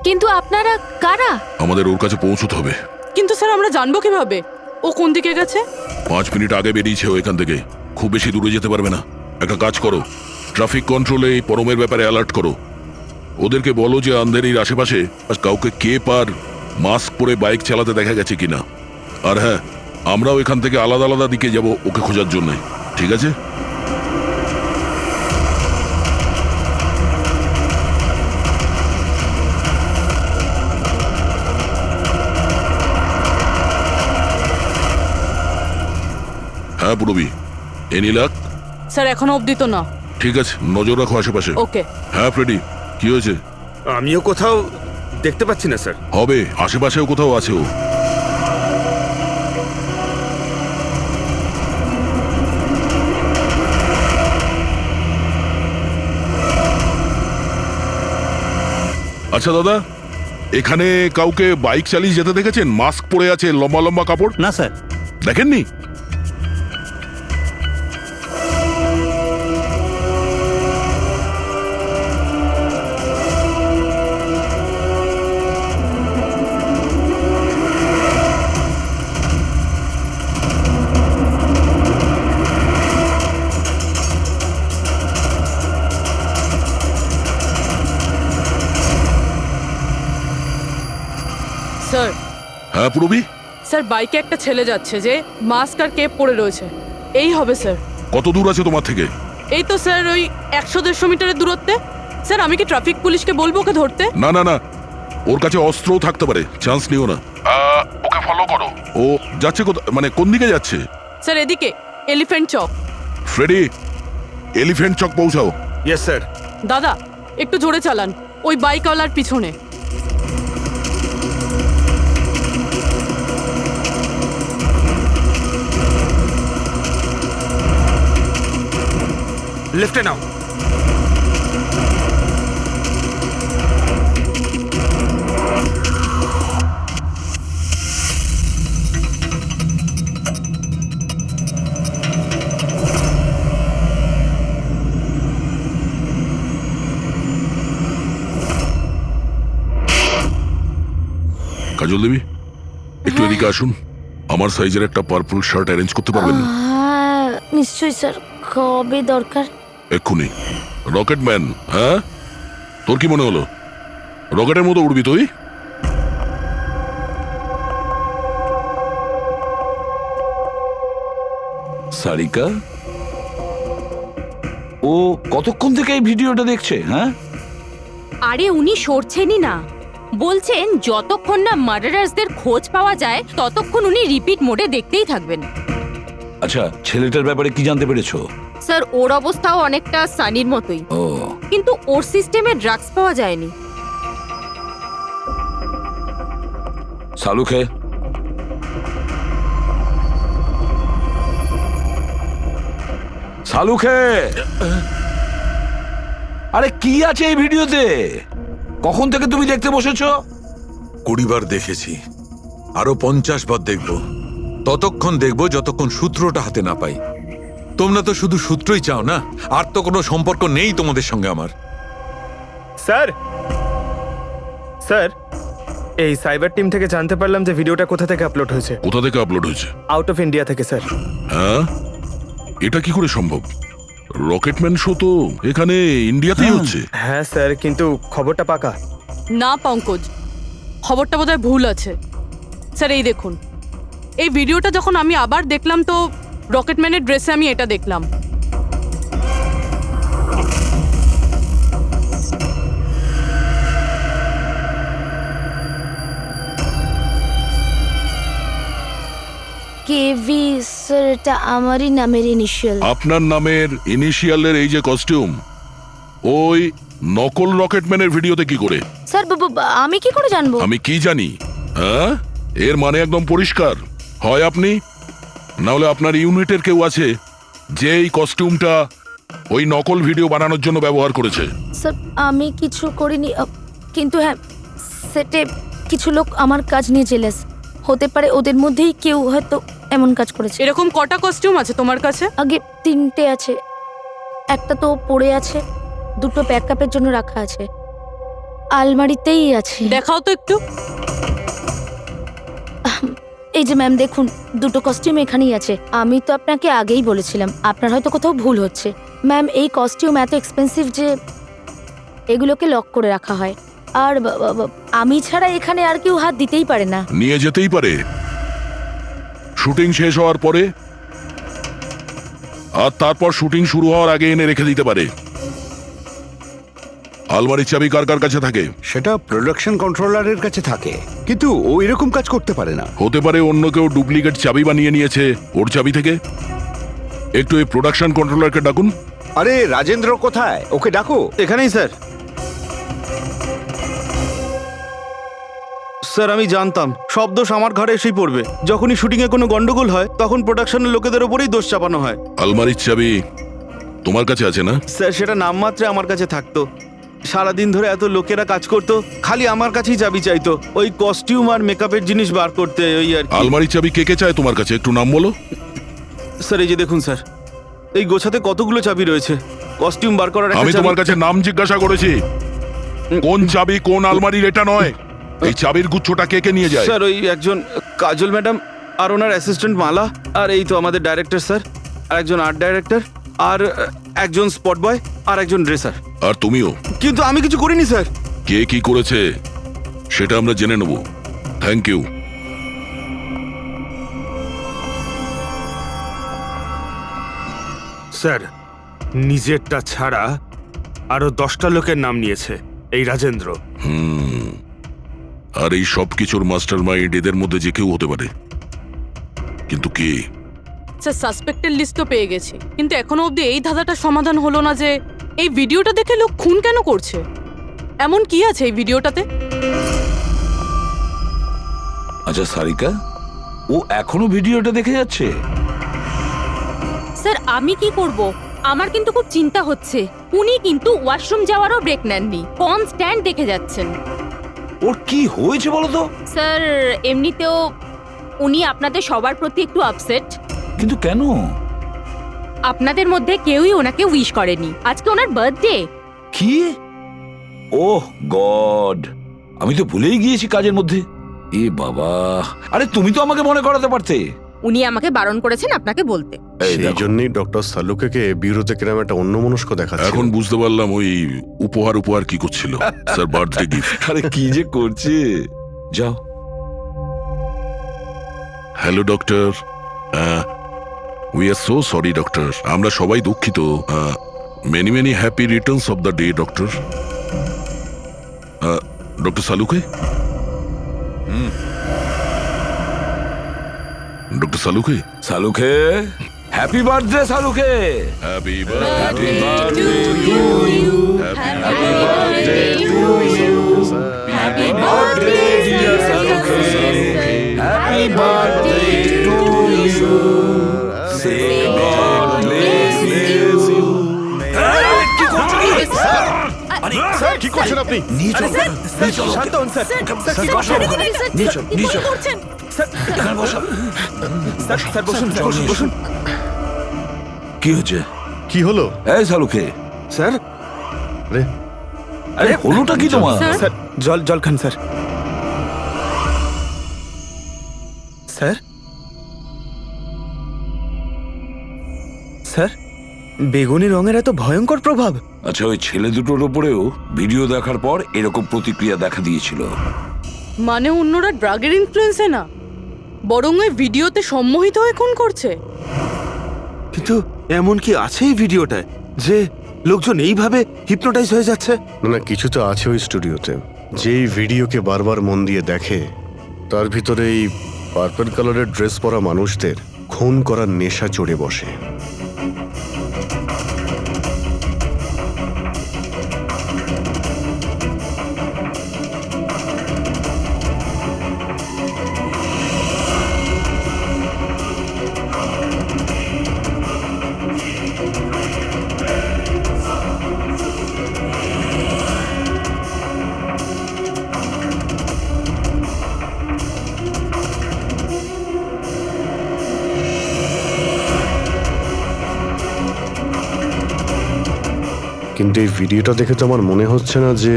কিন্তু আপনারা কারা? আমাদের ওর কাছে পৌঁছতে হবে। কিন্তু স্যার, আমরা জানবো কিভাবে ও কোন দিকে গেছে? 5 মিনিট আগে বেরিয়েছে ও এখান থেকে। খুব বেশি দূরে যেতে পারবে না। একটা কাজ করো, ট্রাফিক কন্ট্রোলে এই পরমের ব্যাপারে অ্যালার্ট করো। ওদেরকে বলো যে আন্ধেরির আশেপাশে কাউকে কেপ আর মাস্ক পরে বাইক চালাতে দেখা গেছে কিনা। আর হ্যাঁ, আমরাও এখান থেকে আলাদা আলাদা দিকে যাব ওকে খোঁজার জন্য। ঠিক আছে? হ্যাঁ পুরবি, এনিলাক। স্যার, এখনো অবধি তো না। ঠিক আছে, নজর রাখো আশেপাশে। ওকে। হ্যাঁ ফ্রেডি, কি হয়েছে? আমিও কোথাও দেখতে পাচ্ছি না স্যার। হবে, আশেপাশেও কোথাও আছে ও। আচ্ছা দাদা, এখানে কাউকে বাইক চালিয়ে যেতে দেখেছেন? মাস্ক পরে আছে, লম্বা লম্বা কাপড়? না স্যার। দেখেননি? হ্যাঁ পুরবি, স্যার বাইকে একটা ছেলে যাচ্ছে যে মাস্ক আর কেপ পরে রয়েছে। এই হবে স্যার। কত দূর আছে তোমার থেকে? এই তো স্যার ওই 100-150 মিটারের দূরত্বে। স্যার আমি কি ট্রাফিক পুলিশকে বলবো ওকে ধরতে? না না না, ওর কাছে অস্ত্রও থাকতে পারে, চান্স নিও না। ওকে ফলো করো। ও যাচ্ছে মানে কোন দিকে যাচ্ছে? স্যার এদিকে Elephant Chowk. Freddy, Elephant Chowk পৌঁছাও। Yes sir. দাদা একটু জোরে চালান, ওই বাইকওয়ালার পিছনে। লেফটে নাও। কাজল দেবী, একটু এদিকে আসুন। আমার সাইজের একটা পার্পল শার্ট অ্যারেঞ্জ করতে পারবেন? হ্যাঁ নিশ্চয়ই স্যার, কবে দরকার? এক্ষুনি। রকেটম্যান, হ্যাঁ তোর কি মনে হলো রকেটের মতো উড়বি তুই? সারিকা, ও কতক্ষণ থেকে এই ভিডিওটা দেখছে? হ্যাঁ, আরে উনি সরছেনই না, বলছেন যতক্ষণ না মার্ডারার্সদের খোঁজ পাওয়া যায় ততক্ষণ উনি রিপিট মোডে দেখতেই থাকবেন। আচ্ছা, ছেলেটার ব্যাপারে কি জানতে পেরেছো? স্যার ওর অবস্থাও অনেকটা সানির মতোই, ও, কিন্তু ওর সিস্টেমে ড্রাগস পাওয়া যায়নি। সালুখে, সালুখে, আরে কি আছে এই ভিডিওতে? কখন থেকে তুমি দেখতে বসেছো? 20 বার দেখেছি, আরো 50 বার দেখব। ততক্ষণ দেখব যতক্ষণ সূত্রটা হাতে না পাই। তোমরা তো শুধু সূত্রই চাও না, আর তো কোনো সম্পর্ক নেই তোমাদের সঙ্গে আমার। স্যার, স্যার এই সাইবার টিম থেকে জানতে পারলাম যে ভিডিওটা কোথা থেকে আপলোড হয়েছে। কোথা থেকে আপলোড হয়েছে? আউট অফ ইন্ডিয়া থেকে স্যার। হ্যাঁ, এটা কি করে সম্ভব? রকেটম্যান শো তো এখানে ইন্ডিয়াতেই হচ্ছে। হ্যাঁ স্যার, কিন্তু খবরটা পাকা না পঙ্কজ, খবরটা বোধহয় ভুল আছে। স্যার এই দেখুন, এই ভিডিওটা যখন আমি আবার দেখলাম তো রকেটম্যানের ড্রেসে আমি এটা দেখলাম। কেভি স্যার, এটা আমারই নামের ইনিশিয়াল। আপনার নামের ইনিশিয়ালের এই যে কস্টিউম, ওই নকল রকেটম্যানের ভিডিওতে কি করে? স্যার আমি কি করে জানবো? আমি কি জানি? হ্যাঁ, এর মানে একদম পরিষ্কার, হয় আপনি না হলে আপনার ইউনিটের কেউ আছে যে এই কস্টিউমটা ওই নকল ভিডিও বানানোর জন্য ব্যবহার করেছে। স্যার আমি কিছু করিনি, কিন্তু হ্যাঁ সেটে কিছু লোক আমার কাজ নিয়ে জেলাস। হতে পারে ওদের মধ্যেই কেউ হয়তো এমন কাজ করেছে। এরকম কটা কস্টিউম আছে তোমার কাছে? আগে 3টে আছে, একটা তো পড়ে আছে, 2টো ব্যাকআপের জন্য রাখা আছে, আলমারিতেই আছে। দেখাও তো একটু। এই যে ম্যাম দেখুন, 2টো কস্টিউম এখানেই আছে। আমি তো আপনাকে আগেই বলেছিলাম, আপনার হয়তো কোথাও ভুল হচ্ছে। ম্যাম এই কস্টিউম এত এক্সপেন্সিভ যে এগুলোকে লক করে রাখা হয়, আর আমি ছাড়া এখানে আর কেউ হাত দিতেই পারে না। নিয়ে যেতেই পারে শুটিং শেষ হওয়ার পরে, আর তারপর শুটিং শুরু হওয়ার আগে এনে রেখে দিতে পারে। আলমারির চাবি কার কার কাছে থাকে? সেটা প্রোডাকশন কন্ট্রোলারের কাছে থাকে, কিন্তু ও এরকম কাজ করতে পারে না। হতে পারে অন্য কেউ ডুপ্লিকেট চাবি বানিয়ে নিয়েছে ওর চাবি থেকে। একটু এই প্রোডাকশন কন্ট্রোলারকে ডাকুন। আরে রাজেন্দ্র কোথায়? ওকে ডাকো। এখানেই স্যার। স্যার আমি জানতাম সব দোষ আমার ঘাড়ে এসেই পড়বে। যখনই শুটিংয়ে কোনো গন্ডগোল হয় তখন প্রোডাকশনের লোকেদের ওপরেই দোষ চাপানো হয়। আলমারির চাবি তোমার কাছে আছে না? স্যার সেটা নামমাত্রে আমার কাছে থাকতো। সারাদিন ধরে এত লোকেরা কাজ করতো, খালি আমার কাছেই চাবি চাইতো ওই কস্টিউম আর মেকআপের জিনিস বার করতে, ওই আর কি। আলমারির চাবি কে কে চায় তোমার কাছে? একটু নাম বলো। স্যার এই যে দেখুন স্যার, এই গোছাতে কতগুলো চাবি রয়েছে। কস্টিউম বার করার একটা আমি চাবি- তোমার কাছে নাম জিজ্ঞাসা করেছি, কোন চাবি কোন আলমারির এটা নয়। এই চাবির গুচ্ছটা কে কে নিয়ে যায়? স্যার ওই একজন কাজল ম্যাডাম আর ওনার অ্যাসিস্ট্যান্ট মালা, আর এই তো আমাদের ডাইরেক্টর স্যার, আর একজন আর্ট ডাইরেক্টর, আর একজন স্পট বয়, আর একজন ড্রেসার। আর তুমিও? কিন্তু আমি কিছু করিনি স্যার। কে কি করেছে সেটা আমরা জেনে নেব। Thank you. স্যার নিজেরটা ছাড়া আরো 10টা লোকের নাম নিয়েছে এই রাজেন্দ্র। আর এই সব কিছুর মাস্টার মাইন্ড এদের মধ্যে যে কেউ হতে পারে, কিন্তু কে? স্যার সাসপেক্টের লিস্ট তো পেয়ে গেছি, কিন্তু এখনো অবধি এই ধাঁধাটা সমাধান হলো না যে এই ভিডিওটা দেখে লোক খুন কেন করছে। এমন কি আছে এই ভিডিওটাতে? আচ্ছা সারিকা, ও এখনো ভিডিওটা দেখে যাচ্ছে? স্যার আমি কি করব? আমার কিন্তু খুব চিন্তা হচ্ছে। উনি কিন্তু ওয়াশরুম যাওয়ারও ব্রেক নেননি, কনস্ট্যান্ট দেখে যাচ্ছেন। ওর কি হয়েছে বলো তো? স্যার এমনিতেও উনি আপনাদের সবার প্রতি একটু আপসেট। কিন্তু কেন? আপনাদের মধ্যে কেউই ওনাকে উইশ করেনি। আজকে ওনার বার্থডে। কি? ওহ গড, আমি তো ভুলেই গিয়েছি কাজের মধ্যে। এ বাবা, আরে তুমি তো আমাকে মনে করাতে পারতে। উনি আমাকে বারণ করেছেন আপনাকে বলতে। সেই জন্যই ডক্টর সালুকে বিউরোতে কিরম একটা অন্যমনস্ক দেখাচ্ছে। এখন বুঝতে পারলাম ওই উপহার কি করছিল। Sir birthday gift. আরে কি যে করছে। যাও। Hello doctor, we are so sorry doctor, আমরা সবাই দুঃখিত। Many many happy returns of the day doctor. Doctor Saluke, doctor Saluke, Saluke, happy birthday Saluke. Happy birthday to you, happy birthday to you, happy birthday dear Saluke, happy birthday to you, say God bless you. Sir কি করছেন আপনি? শান্ত হন sir. Sir কি করছেন? নিচে করছেন sir. এখানে বসুন স্যার। স্যার বসুন, বসুন। কি হচ্ছে? কি হলো? এই সালুকে। স্যার আরে আরে হলোটা কি তোমার? স্যার জল খান স্যার। স্যার স্যার বেগুনি রঙের এত ভয়ঙ্কর প্রভাব। আচ্ছা, ওই ছেলে দুটোর উপরেও ভিডিও দেখার পর এরকম প্রতিক্রিয়া দেখা দিয়েছিল। মানে অন্যরা ড্রাগের ইনফ্লুয়েন্সে না, বরং ওই ভিডিওতে সম্মোহিত হয়ে খুন করছে। কিন্তু এমন কি আছে এই ভিডিওটায় যে লোকজন এইভাবে হিপনোটাইজ হয়ে যাচ্ছে? না কিছু তো আছে ওই স্টুডিওতে। যেই ভিডিওকে বারবার মন দিয়ে দেখে তার ভিতরে এই পার্পল কালারের ড্রেস পরা মানুষদের খুন করার নেশা চড়ে বসে। কিন্তু এই ভিডিওটা দেখে তো আমার মনে হচ্ছে না যে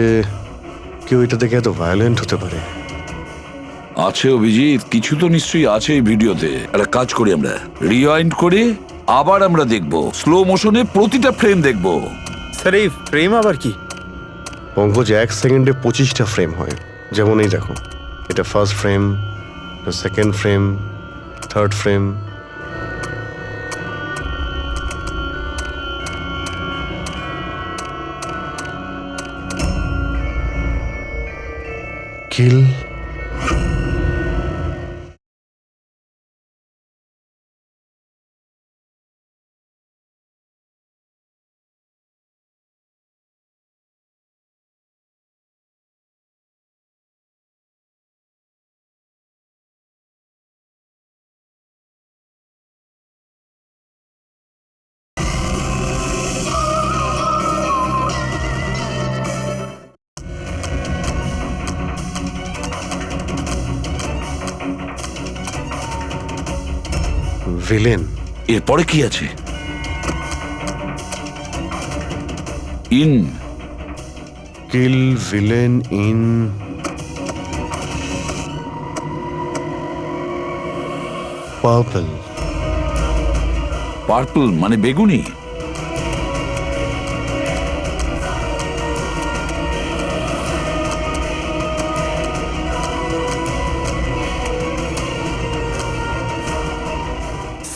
কেউ এটা দেখে এত ভায়োলেন্ট হতে পারে। আছে অভিজিৎ, কিছু তো নিশ্চয়ই আছে এই ভিডিওতে। একটা কাজ করি, আমরা রিওয়াইন্ড করে আবার আমরা দেখব, স্লো মোশনে প্রতিটা ফ্রেম দেখব। স্যার এই ফ্রেম আবার কি? পঙ্কজ 1 সেকেন্ডে 25টা ফ্রেম হয়। যেমন এই দেখো, এটা first frame, second frame, third frame. Kill. Villain. এরপরে কি আছে? In kill villain in purple. Purple মানে বেগুনি।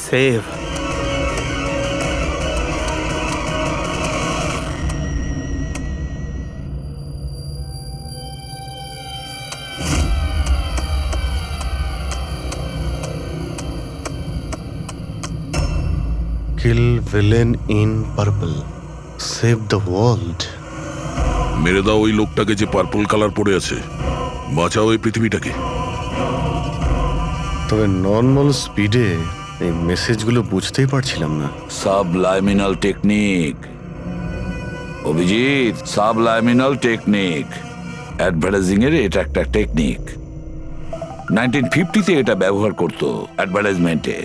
Save. Villain in purple save the world. মেরে দাও ওই লোকটাকে যে পার্পল কালার পরে আছে, বাঁচাও এই পৃথিবীটাকে। তবে নর্মাল স্পিডে এই মেসেজগুলো বুঝতেই পারছিলাম না। সাবলাইমিনাল টেকনিক অভিজিৎ, সাবলাইমিনাল টেকনিক। অ্যাডভার্টাইজিং এর এটা একটা টেকনিক। 1950-তে এটা ব্যবহার করতো অ্যাডভার্টাইজমেন্টে।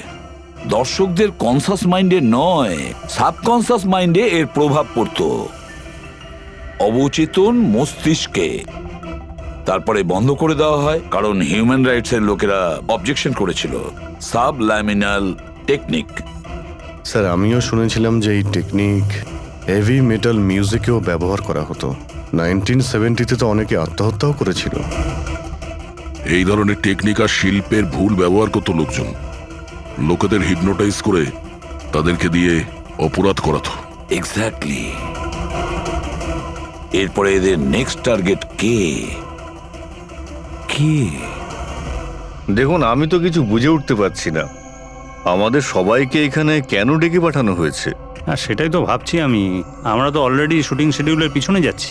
দর্শকদের কনসাস মাইন্ডে নয়, সাবকনসাস মাইন্ডে এর প্রভাব পড়তো, অবচেতন মস্তিষ্কে। তারপরে বন্ধ করে দেওয়া হয় কারণ হিউম্যান রাইটস এর লোকেরা অবজেকশন করেছিল। সাবলাইমিনাল টেকনিক। স্যার, আমিও শুনেছিলাম যে এই টেকনিক হেভি মেটাল মিউজিকেও ব্যবহার করা হতো। 1970-তে তো অনেকে আত্মহত্যাও করেছিল। এই ধরনের টেকনিক আর শিল্পের ভুল ব্যবহার করতো লোকজন। লোকেদের হিপনোটাইজ করে তাদেরকে দিয়ে অপরাধ করাতো। এক্স্যাক্টলি। এরপরে এদের নেক্সট টার্গেট কে? দেখুন, আমি তো কিছু বুঝে উঠতে পারছি না। আমাদের সবাইকে এখানে কেন ডেকে পাঠানো হয়েছে? হ্যাঁ, সেটাই তো ভাবছি আমি। আমরা তো অলরেডি শুটিং শিডিউলের পিছনে যাচ্ছি।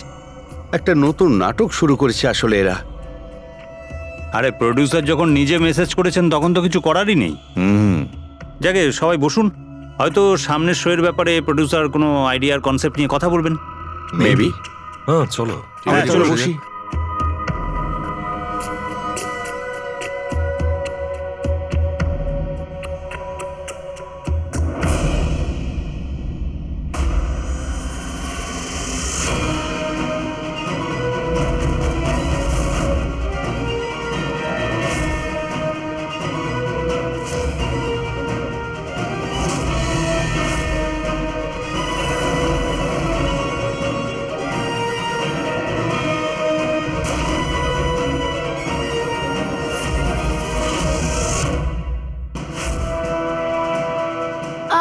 একটা নতুন নাটক শুরু করেছে আসলে এরা। আরে প্রডিউসার যখন নিজে মেসেজ করেছেন তখন তো কিছু করারই নেই। যাকে সবাই বসুন, হয়তো সামনের শোয়ের ব্যাপারে প্রডিউসার কোনো আইডিয়ার কনসেপ্ট নিয়ে কথা বলবেন। মেবি। হ্যাঁ চলো। হ্যাঁ, চলো বসি।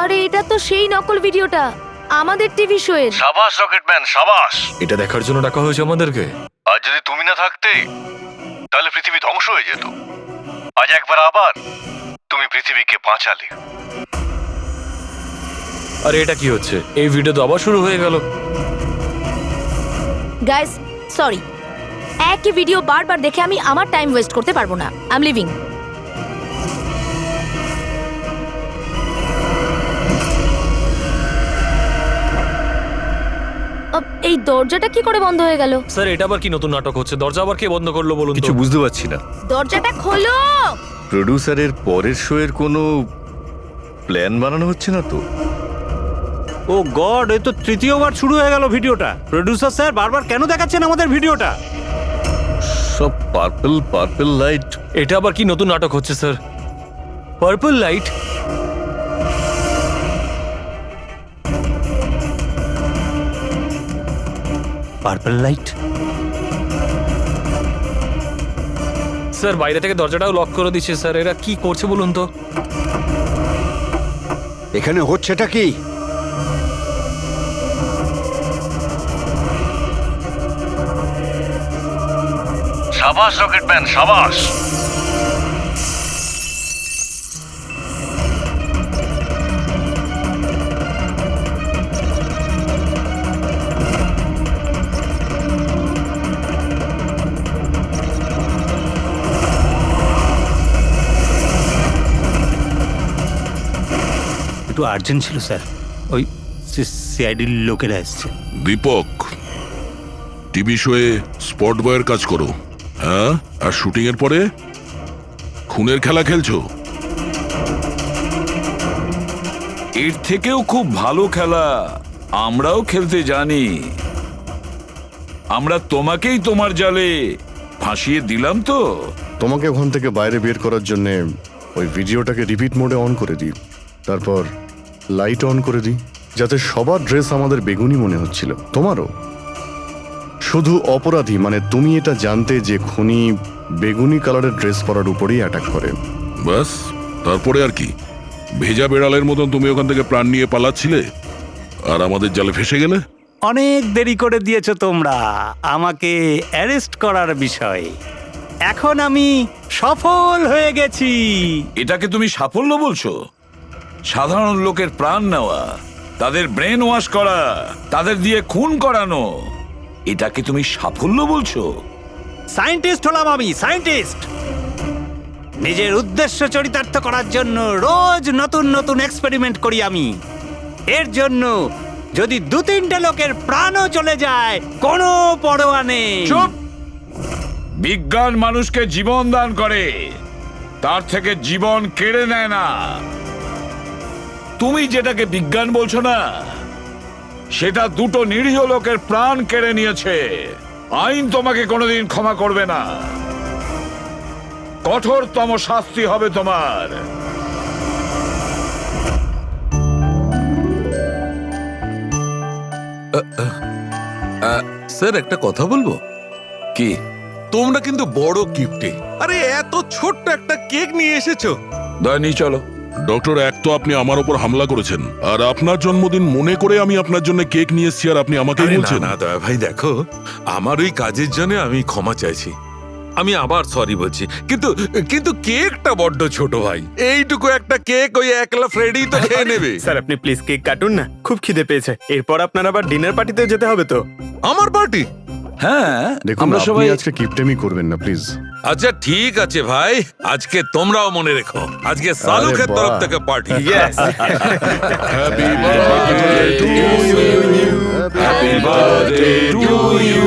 আরে এটা তো সেই নকল ভিডিওটা আমাদের টিভি শোয়ের। সাবাস রকেটম্যান, সাবাস। এটা দেখার জন্য ডাকা হয়েছে আমাদেরকে। আর যদি তুমি না থাকতে তাহলে পৃথিবী ধ্বংস হয়ে যেত। আজ একবার আবার তুমি পৃথিবীকে বাঁচালে। আরে এটা কি হচ্ছে? এই ভিডিও তো আবার শুরু হয়ে গেল। গাইস সরি, একই ভিডিও বারবার দেখে আমি আমার টাইম ওয়েস্ট করতে পারবো না। I am living. এই দরজাটা কি করে বন্ধ হয়ে গেল? স্যার, এটা আবার কি নতুন নাটক হচ্ছে? দরজা আবার কে বন্ধ করলো বলুন তো? কিছু বুঝতে পারছি না। দরজাটা খোলো। প্রডিউসারের পরের শো এর কোনো প্ল্যান বানানো হচ্ছে না তো? ও গড, এ তো তৃতীয়বার শুরু হয়ে গেল ভিডিওটা। প্রডিউসার স্যার বারবার কেন দেখাচ্ছেন আমাদের ভিডিওটা? সব পার্পল পার্পল লাইট। এটা আবার কি নতুন নাটক হচ্ছে sir? Purple light? Purple light? Sir, বাইরে থেকে দরজাটাও লক করে দিচ্ছে স্যার। এরা কি করছে বলুন তো? এখানে হচ্ছেটা কি? সাবাস রকেটম্যান, সাবাস। একটু আর্জেন্ট ছিল স্যার, ওই সিআইডির লোকেরা এসছে। দীপক, টিভি শোয়ে স্পট বয়ের কাজ করো, হ্যাঁ? আর শুটিং এর পরে খুনের খেলা খেলছো? এর থেকেও খুব ভালো খেলা আমরাও খেলতে জানি। আমরা তোমাকেই তোমার জালে ফাঁসিয়ে দিলাম তো। তোমাকে ওখান থেকে বাইরে বের করার জন্যে ওই ভিডিওটাকে রিপিট মোডে অন করে দিই, তারপর লাইট অন করে দিই, যাতে সবার ড্রেস আমাদের বেগুনি মনে হচ্ছিল, তোমারও। শুধু অপরাধী মানে তুমি এটা জানতে যে খুনি বেগুনি কালারের ড্রেস পরার উপরেই অ্যাটাক করে। ব্যাস, তারপরে আর কি? ভেজা বেড়ালের মতন তুমি ওখান থেকে প্রাণ নিয়ে পালাচ্ছিলে আর আমাদের জালে ফেসে গেলে। অনেক দেরি করে দিয়েছো তোমরা আমাকে অ্যারেস্ট করার বিষয়ে। এখন আমি সফল হয়ে গেছি। এটাকে তুমি সাফল্য বলছো? সাধারণ লোকের প্রাণ নেওয়া তাদের ব্রেন ওয়াশ করা, তাদের দিয়ে খুন করানো, এটাকে তুমি সাফল্য বলছো? সায়েন্টিস্ট হলাম আমি, সায়েন্টিস্ট। নিজের উদ্দেশ্য চরিতার্থ করার জন্য রোজ নতুন নতুন এক্সপেরিমেন্ট করি আমি। এর জন্য যদি 2-3টে লোকের প্রাণও চলে যায় কোনো পরোয়া নেই। চুপ! বিজ্ঞান মানুষকে জীবন দান করে, তার থেকে জীবন কেড়ে নেয় না। তুমি যেটাকে বিজ্ঞান বলছো না, সেটা 2টো নিরীহ লোকের প্রাণ কেড়ে নিয়েছে। আইন তোমাকে কোনোদিন ক্ষমা করবে না, কঠোরতম শাস্তি হবে তোমার। স্যার একটা কথা বলবো কি? তোমরা কিন্তু বড় গিফটে, আরে এত ছোট্ট একটা কেক নিয়ে এসেছো। দয়নি চলো। ডক্টর, এক তো আপনি আমার উপর হামলা করেছেন, আর আপনার জন্মদিন মনে করে আমি আপনার জন্য কেক নিয়ে এসেছি, আর আপনি আমাকে আরে না বলছেন। না দয়া ভাই, দেখো আমার ওই কাজের জন্য আমি ক্ষমা চাইছি, আমি আবার সরি বলছি, কিন্তু কিন্তু কেকটা বড্ড ছোট ভাই। এইটুকু একটা কেক ওই একলা ফ্রেডি তো খেয়ে নেবে। স্যার আপনি প্লিজ কেক কাটুন না, খুব খিদে পেয়েছে। এরপর আপনার আবার ডিনার পার্টিতে যেতে হবে তো। আমার পার্টি? হ্যাঁ, দেখুন আমরা আপনি সবাই আজকে কিপটেমি করবেন না প্লিজ। আচ্ছা ঠিক আছে ভাই, আজকে তোমরাও মনে রেখো, আজকে সালুকের তরফ থেকে party. Happy birthday to you, happy birthday to you.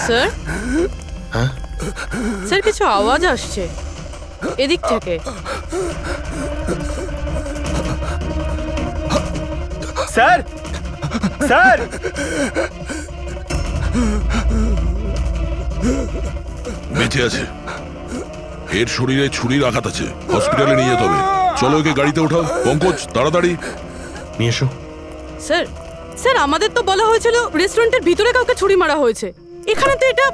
Sir sir কিছু আওয়াজ আসছে এদিক থেকে। স্যার স্যার বেঁচে আছে, এর শরীরে ছুরির আঘাত আছে, হসপিটালে নিয়ে যেতে হবে। চলো ওকে গাড়িতে ওঠাও। পঙ্কজ তাড়াতাড়ি নিয়ে এসো। স্যার স্যার আমাদের তো বলা হয়েছিল রেস্টুরেন্টের ভিতরে কাউকে ছুরি মারা হয়েছে, এখানে তো এটা।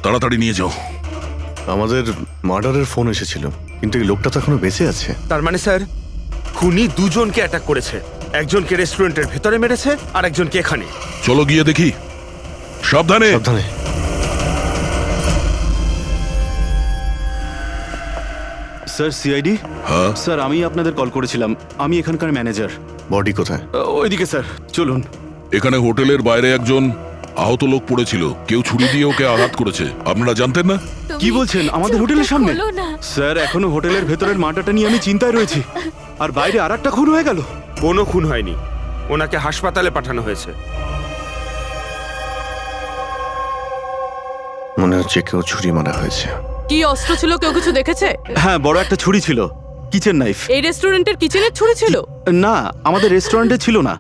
তাড়াতাড়ি নিয়ে যাও। আমাদের মার্ডারের ফোন এসেছিল, কিন্তু এই লোকটা তো এখনো বেঁচে আছে। তার মানে স্যার খুনি দুজনকে অ্যাটাক করেছে, একজনকে রেস্টুরেন্টের ভেতরে মেরেছে আর একজনকে এখানে। চলো গিয়ে দেখি। সাবধানে সাবধানে। Sir CID. হ্যাঁ স্যার আমি আপনাদের কল করেছিলাম, আমি এখানকার ম্যানেজার। বডি কোথায়? ওইদিকে স্যার, চলুন। এখানে হোটেলের বাইরে একজন আহত লোক পড়েছিল, কেউ ছুরি দিয়ে ওকে আঘাত করেছে। আপনারা জানতেন না? কি বলছেন? আমাদের হোটেলের সামনে? খোলো না। স্যার এখনো হোটেলের ভেতরের মার্ডারটা নিয়ে আমি চিন্তায় রয়েছি। আর বাইরে আরেকটা খুন হয়ে গেল। কোনো খুন হয়নি, ওনাকে হাসপাতালে পাঠানো হয়েছে। মনে হচ্ছে কেউ ছুরি মারা হয়েছে। কি অস্ত্র ছিল কেউ কিছু দেখেছে? হ্যাঁ, বড় একটা ছুরি ছিল, কিচেন নাইফ। এই রেস্টুরেন্টের কিচেনের ছুরি ছিল? না, আমাদের রেস্টুরেন্টে ছিল না।